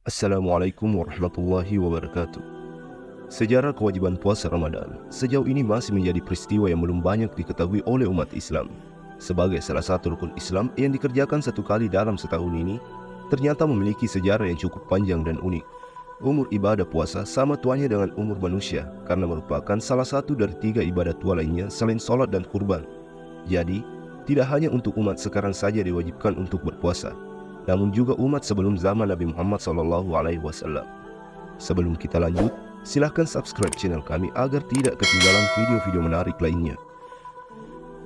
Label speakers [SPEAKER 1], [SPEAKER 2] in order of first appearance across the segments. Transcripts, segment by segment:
[SPEAKER 1] Assalamualaikum warahmatullahi wabarakatuh. Sejarah kewajiban puasa Ramadan sejauh ini masih menjadi peristiwa yang belum banyak diketahui oleh umat Islam. Sebagai salah satu rukun Islam yang dikerjakan satu kali dalam setahun ini, ternyata memiliki sejarah yang cukup panjang dan unik. Umur ibadah puasa sama tuanya dengan umur manusia karena merupakan salah satu dari 3 ibadah tua lainnya selain sholat dan kurban. Jadi, tidak hanya untuk umat sekarang saja diwajibkan untuk berpuasa, namun juga umat sebelum zaman Nabi Muhammad SAW. Sebelum kita lanjut, silahkan subscribe channel kami agar tidak ketinggalan video-video menarik lainnya.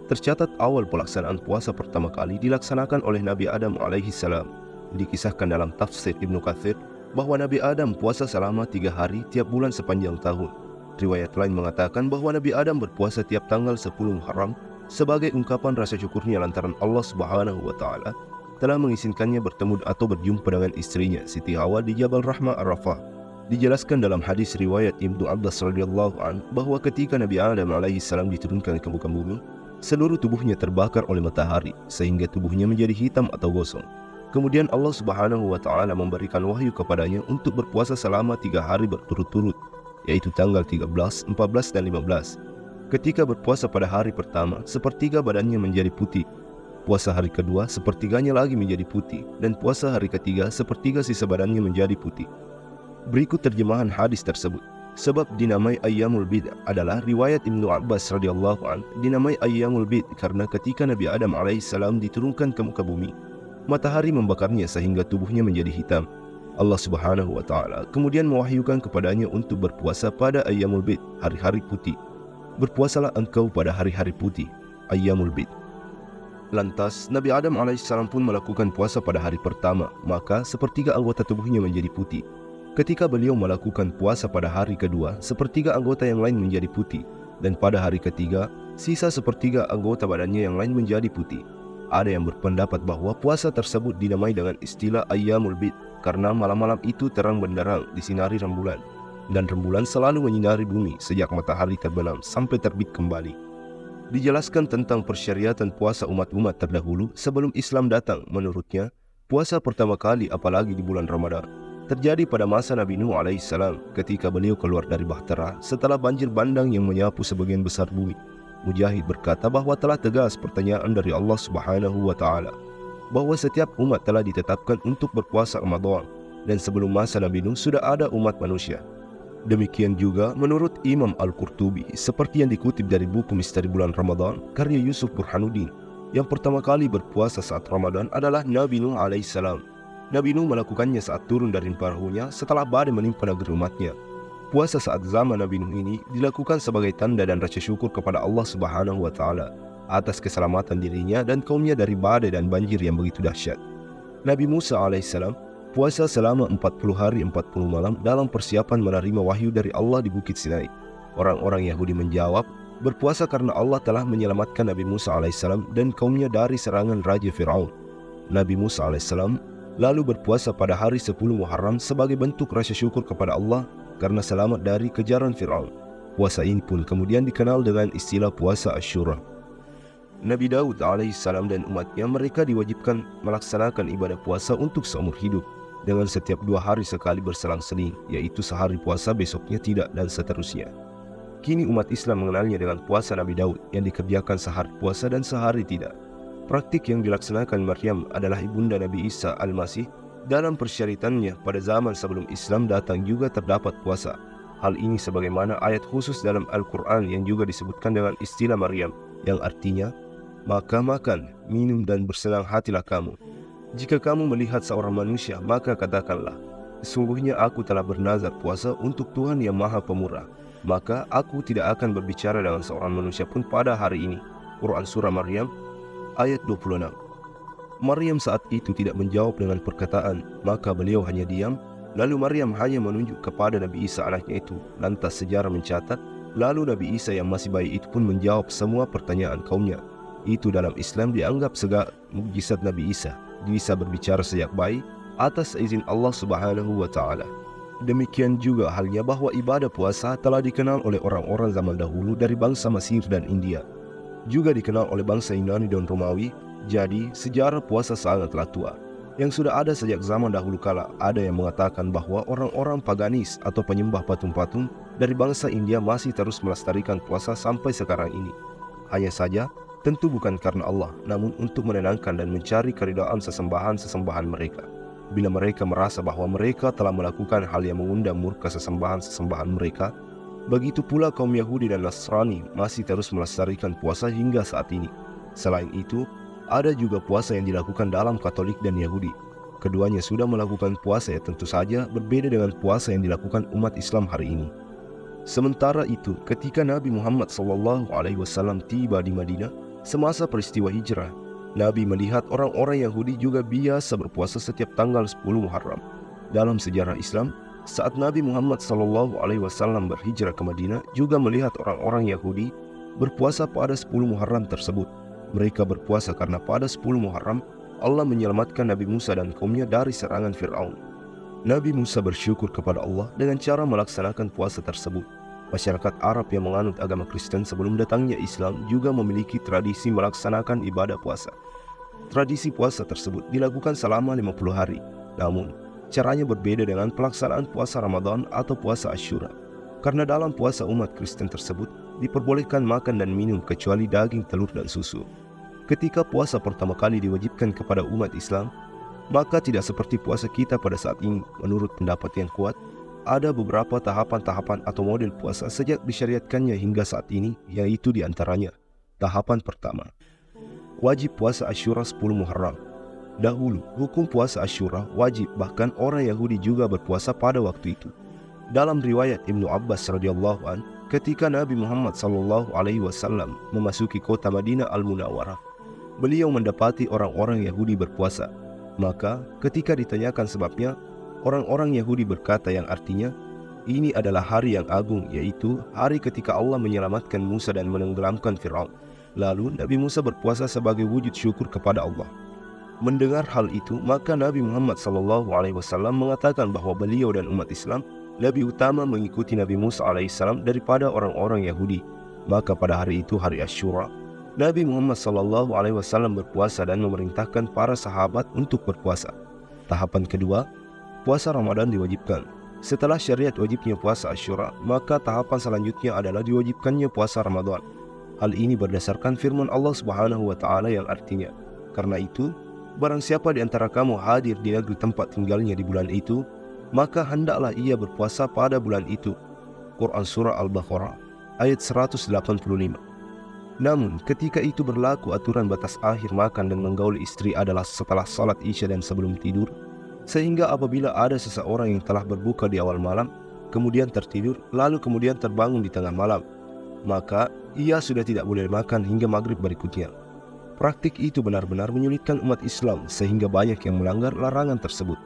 [SPEAKER 1] Tercatat awal pelaksanaan puasa pertama kali dilaksanakan oleh Nabi Adam alaihissalam. Dikisahkan dalam tafsir Ibnu Katsir bahwa Nabi Adam puasa selama 3 hari tiap bulan sepanjang tahun. Riwayat lain mengatakan bahwa Nabi Adam berpuasa tiap tanggal 10 Muharram sebagai ungkapan rasa syukurnya lantaran Allah Subhanahu wa Ta'ala telah mengizinkannya bertemu atau berjumpa dengan istrinya Siti Hawa di Jabal Rahmah Arafah. Dijelaskan dalam hadis riwayat Ibnu Abbas radhiyallahu an bahwa ketika Nabi Adam alaihissalam diturunkan ke muka bumi, seluruh tubuhnya terbakar oleh matahari sehingga tubuhnya menjadi hitam atau gosong. Kemudian Allah Subhanahu wa Ta'ala memberikan wahyu kepadanya untuk berpuasa selama 3 hari berturut-turut, yaitu tanggal 13, 14, dan 15. Ketika berpuasa pada hari pertama, sepertiga badannya menjadi putih. Puasa hari kedua, sepertiganya lagi menjadi putih, dan puasa hari ketiga, sepertiga sisa badannya menjadi putih. Berikut terjemahan hadis tersebut. Sebab dinamai Ayyamul Bid adalah riwayat Ibnu Abbas radhiyallahu an, dinamai Ayyamul Bid karena ketika Nabi Adam alaihissalam diturunkan ke muka bumi, matahari membakarnya sehingga tubuhnya menjadi hitam. Allah Subhanahu wa Ta'ala kemudian mewahyukan kepadanya untuk berpuasa pada Ayyamul Bid, hari-hari putih. Berpuasalah engkau pada hari-hari putih, Ayyamul Bid. Lantas, Nabi Adam alaihissalam pun melakukan puasa pada hari pertama, maka sepertiga anggota tubuhnya menjadi putih. Ketika beliau melakukan puasa pada hari kedua, sepertiga anggota yang lain menjadi putih. Dan pada hari ketiga, sisa sepertiga anggota badannya yang lain menjadi putih. Ada yang berpendapat bahwa puasa tersebut dinamai dengan istilah Ayyamul Bid, karena malam-malam itu terang benderang disinari rembulan. Dan rembulan selalu menyinari bumi sejak matahari terbenam sampai terbit kembali. Dijelaskan tentang persyariatan puasa umat-umat terdahulu sebelum Islam datang. Menurutnya, puasa pertama kali apalagi di bulan Ramadan terjadi pada masa Nabi Nuh alaihissalam ketika beliau keluar dari Bahtera setelah banjir bandang yang menyapu sebagian besar bumi. Mujahid berkata bahwa telah tegas pertanyaan dari Allah Subhanahu wa Ta'ala bahwa setiap umat telah ditetapkan untuk berpuasa Ramadan, dan sebelum masa Nabi Nuh sudah ada umat manusia. Demikian juga menurut Imam Al-Qurtubi, seperti yang dikutip dari buku Misteri Bulan Ramadan karya Yusuf Burhanuddin, yang pertama kali berpuasa saat Ramadan adalah Nabi Nuh alaihissalam. Nabi Nuh melakukannya saat turun dari perahunya setelah badai menimpa negeri umatnya. Puasa saat zaman Nabi Nuh ini dilakukan sebagai tanda dan rasa syukur kepada Allah Subhanahu wa Ta'ala atas keselamatan dirinya dan kaumnya dari badai dan banjir yang begitu dahsyat. Nabi Musa alaihissalam puasa selama 40 hari 40 malam dalam persiapan menerima wahyu dari Allah di Bukit Sinai. Orang-orang Yahudi menjawab, berpuasa karena Allah telah menyelamatkan Nabi Musa alaihissalam dan kaumnya dari serangan Raja Fir'aun. Nabi Musa alaihissalam lalu berpuasa pada hari 10 Muharram sebagai bentuk rasa syukur kepada Allah karena selamat dari kejaran Fir'aun. Puasa ini pun kemudian dikenal dengan istilah puasa Asyura. Nabi Daud alaihissalam dan umatnya mereka diwajibkan melaksanakan ibadah puasa untuk seumur hidup dengan setiap 2 hari sekali berselang-seling, yaitu sehari puasa besoknya tidak dan seterusnya. Kini umat Islam mengenalnya dengan puasa Nabi Daud yang dikerjakan sehari puasa dan sehari tidak. Praktik yang dilaksanakan Maryam adalah ibunda Nabi Isa Al-Masih. Dalam persyaritannya pada zaman sebelum Islam datang juga terdapat puasa. Hal ini sebagaimana ayat khusus dalam Al-Quran yang juga disebutkan dengan istilah Maryam, yang artinya, maka makan, minum dan bersenang hatilah kamu. Jika kamu melihat seorang manusia, maka katakanlah, sesungguhnya aku telah bernazar puasa untuk Tuhan yang Maha Pemurah, maka aku tidak akan berbicara dengan seorang manusia pun pada hari ini. Quran Surah Maryam ayat 26. Maryam saat itu tidak menjawab dengan perkataan, maka beliau hanya diam. Lalu Maryam hanya menunjuk kepada Nabi Isa anaknya itu. Lantas sejarah mencatat, lalu Nabi Isa yang masih bayi itu pun menjawab semua pertanyaan kaumnya. Itu dalam Islam dianggap sebagai mukjizat Nabi Isa, bisa berbicara sejak bayi atas izin Allah Subhanahu wa Ta'ala. Demikian juga halnya bahwa ibadah puasa telah dikenal oleh orang-orang zaman dahulu dari bangsa Mesir dan India. Juga dikenal oleh bangsa Yunani dan Romawi, jadi sejarah puasa sangatlah tua. yang sudah ada sejak zaman dahulu kala. Ada yang mengatakan bahwa orang-orang paganis atau penyembah patung-patung dari bangsa India masih terus melestarikan puasa sampai sekarang ini. Hanya saja, tentu bukan karena Allah, namun untuk menenangkan dan mencari keridhaan sesembahan-sesembahan mereka. Bila mereka merasa bahwa mereka telah melakukan hal yang mengundang murka sesembahan-sesembahan mereka, begitu pula kaum Yahudi dan Nasrani masih terus melestarikan puasa hingga saat ini. Selain itu, ada juga puasa yang dilakukan dalam Katolik dan Yahudi. Keduanya sudah melakukan puasa yang tentu saja berbeda dengan puasa yang dilakukan umat Islam hari ini. Sementara itu, ketika Nabi Muhammad SAW tiba di Madinah semasa peristiwa hijrah, Nabi melihat orang-orang Yahudi juga biasa berpuasa setiap tanggal 10 Muharram. Dalam sejarah Islam, saat Nabi Muhammad SAW berhijrah ke Madinah juga melihat orang-orang Yahudi berpuasa pada 10 Muharram tersebut. Mereka berpuasa karena pada 10 Muharram Allah menyelamatkan Nabi Musa dan kaumnya dari serangan Fir'aun. Nabi Musa bersyukur kepada Allah dengan cara melaksanakan puasa tersebut. Masyarakat Arab yang menganut agama Kristen sebelum datangnya Islam juga memiliki tradisi melaksanakan ibadah puasa. Tradisi puasa tersebut dilakukan selama 50 hari. Namun, caranya berbeda dengan pelaksanaan puasa Ramadan atau puasa Asyura. Karena dalam puasa umat Kristen tersebut diperbolehkan makan dan minum kecuali daging, telur, dan susu. Ketika puasa pertama kali diwajibkan kepada umat Islam, maka tidak seperti puasa kita pada saat ini. Menurut pendapat yang kuat, ada beberapa tahapan-tahapan atau model puasa sejak disyariatkannya hingga saat ini, yaitu diantaranya. Tahapan pertama, wajib puasa Asyura 10 Muharram. Dahulu, hukum puasa Asyura wajib, bahkan orang Yahudi juga berpuasa pada waktu itu. Dalam riwayat Ibnu Abbas radhiyallahu an, ketika Nabi Muhammad SAW memasuki kota Madinah Al-Munawwarah, beliau mendapati orang-orang Yahudi berpuasa. Maka ketika ditanyakan sebabnya, orang-orang Yahudi berkata yang artinya, ini adalah hari yang agung, yaitu hari ketika Allah menyelamatkan Musa dan menenggelamkan Fir'aun. Lalu Nabi Musa berpuasa sebagai wujud syukur kepada Allah. Mendengar hal itu, maka Nabi Muhammad SAW mengatakan bahwa beliau dan umat Islam lebih utama mengikuti Nabi Musa AS daripada orang-orang Yahudi. Maka pada hari itu, hari Asyura, Nabi Muhammad SAW berpuasa dan memerintahkan para sahabat untuk berpuasa. Tahapan kedua, puasa Ramadan diwajibkan. Setelah syariat wajibnya puasa Asyura, maka tahapan selanjutnya adalah diwajibkannya puasa Ramadan. Hal ini berdasarkan firman Allah Subhanahu wa Ta'ala yang artinya, karena itu, barang siapa di antara kamu hadir di negeri tempat tinggalnya di bulan itu, maka hendaklah ia berpuasa pada bulan itu. Quran Surah Al-Baqarah ayat 185. Namun ketika itu berlaku aturan batas akhir makan dan menggaul istri adalah setelah salat Isya dan sebelum tidur, sehingga apabila ada seseorang yang telah berbuka di awal malam, kemudian tertidur, lalu kemudian terbangun di tengah malam, maka ia sudah tidak boleh makan hingga maghrib berikutnya. Praktik itu benar-benar menyulitkan umat Islam sehingga banyak yang melanggar larangan tersebut.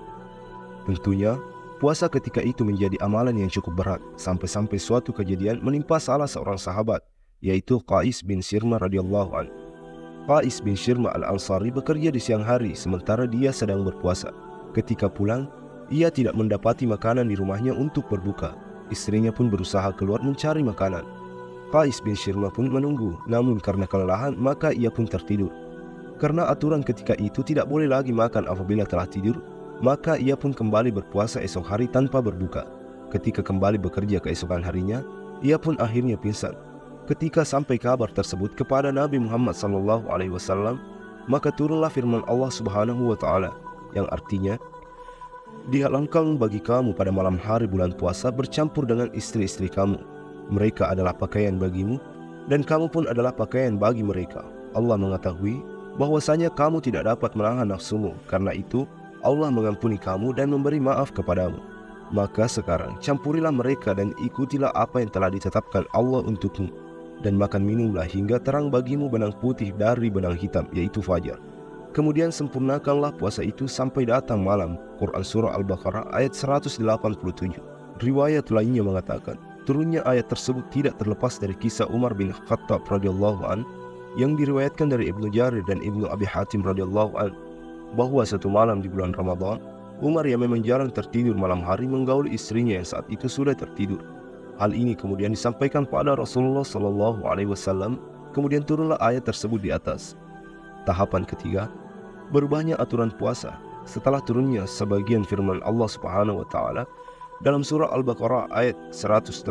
[SPEAKER 1] Tentunya, puasa ketika itu menjadi amalan yang cukup berat, sampai-sampai suatu kejadian menimpa salah seorang sahabat, yaitu Qais bin Shirma radhiyallahu an. Qais bin Shirma al-Ansari bekerja di siang hari sementara dia sedang berpuasa. Ketika pulang, ia tidak mendapati makanan di rumahnya untuk berbuka. Istrinya pun berusaha keluar mencari makanan. Qais bin Shirma pun menunggu, namun karena kelelahan maka ia pun tertidur. Karena aturan ketika itu tidak boleh lagi makan apabila telah tidur, maka ia pun kembali berpuasa esok hari tanpa berbuka. Ketika kembali bekerja keesokan harinya, ia pun akhirnya pingsan. Ketika sampai kabar tersebut kepada Nabi Muhammad SAW, maka turunlah firman Allah Subhanahu wa Ta'ala yang artinya, dihalalkan bagi kamu pada malam hari bulan puasa bercampur dengan istri-istri kamu. Mereka adalah pakaian bagimu, dan kamu pun adalah pakaian bagi mereka. Allah mengetahui bahwasanya kamu tidak dapat menahan nafsumu, karena itu Allah mengampuni kamu dan memberi maaf kepadamu. Maka sekarang campurilah mereka dan ikutilah apa yang telah ditetapkan Allah untukmu, dan makan minumlah hingga terang bagimu benang putih dari benang hitam, yaitu fajar. Kemudian sempurnakanlah puasa itu sampai datang malam. Quran Surah Al-Baqarah ayat 187. Riwayat lainnya mengatakan, turunnya ayat tersebut tidak terlepas dari kisah Umar bin Khattab radhiyallahu an yang diriwayatkan dari Ibnu Jarir dan Ibnu Abi Hatim radhiyallahu an, bahwa satu malam di bulan Ramadan, Umar yang memang jarang tertidur malam hari menggaul istrinya yang saat itu sudah tertidur. Hal ini kemudian disampaikan pada Rasulullah SAW. Kemudian turunlah ayat tersebut di atas. Tahapan ketiga, berubahnya aturan puasa. setelah turunnya sebagian firman Allah Subhanahu wa taala dalam surah Al-Baqarah ayat 187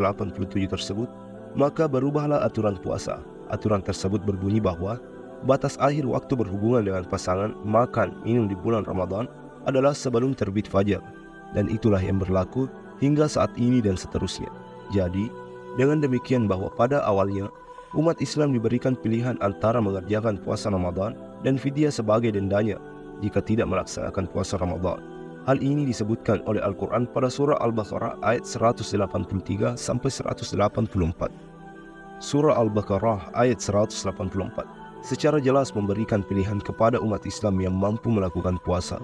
[SPEAKER 1] tersebut, maka berubahlah aturan puasa. Aturan tersebut berbunyi bahwa batas akhir waktu berhubungan dengan pasangan makan minum di bulan Ramadan adalah sebelum terbit fajar, dan itulah yang berlaku hingga saat ini dan seterusnya. Jadi, dengan demikian bahwa pada awalnya umat Islam diberikan pilihan antara mengerjakan puasa Ramadan dan fidyah sebagai dendanya jika tidak melaksanakan puasa Ramadan. Hal ini disebutkan oleh Al-Quran pada surah Al-Baqarah ayat 183 sampai 184. Surah Al-Baqarah ayat 184 secara jelas memberikan pilihan kepada umat Islam yang mampu melakukan puasa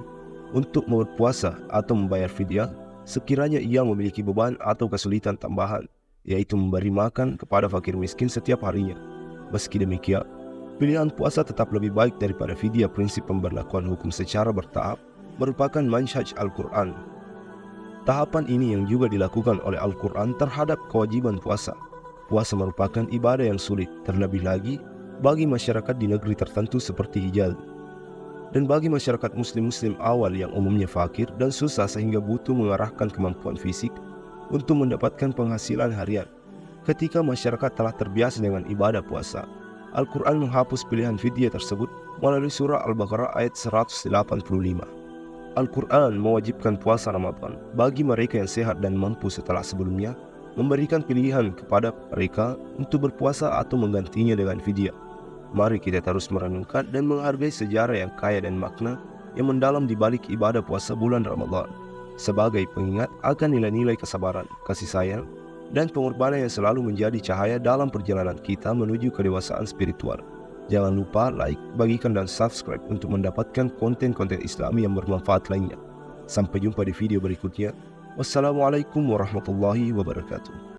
[SPEAKER 1] untuk berpuasa atau membayar fidyah sekiranya ia memiliki beban atau kesulitan tambahan, yaitu memberi makan kepada fakir miskin setiap harinya. Meski demikian, pilihan puasa tetap lebih baik daripada fidyah. Prinsip pemberlakuan hukum secara bertahap merupakan manhaj Al-Quran. Tahapan ini yang juga dilakukan oleh Al-Quran terhadap kewajiban puasa. Puasa merupakan ibadah yang sulit, terlebih lagi bagi masyarakat di negeri tertentu seperti Hijaz, dan bagi masyarakat muslim-muslim awal yang umumnya fakir dan susah sehingga butuh mengarahkan kemampuan fisik untuk mendapatkan penghasilan harian. Ketika masyarakat telah terbiasa dengan ibadah puasa, Al-Quran menghapus pilihan fidyah tersebut melalui surah Al-Baqarah ayat 185. Al-Quran mewajibkan puasa Ramadan bagi mereka yang sehat dan mampu setelah sebelumnya memberikan pilihan kepada mereka untuk berpuasa atau menggantinya dengan fidyah. Mari kita terus merenungkan dan menghargai sejarah yang kaya dan makna yang mendalam di balik ibadah puasa bulan Ramadan, sebagai pengingat akan nilai-nilai kesabaran, kasih sayang, dan pengorbanan yang selalu menjadi cahaya dalam perjalanan kita menuju kedewasaan spiritual. Jangan lupa like, bagikan, dan subscribe untuk mendapatkan konten-konten Islami yang bermanfaat lainnya. Sampai jumpa di video berikutnya. Wassalamualaikum warahmatullahi wabarakatuh.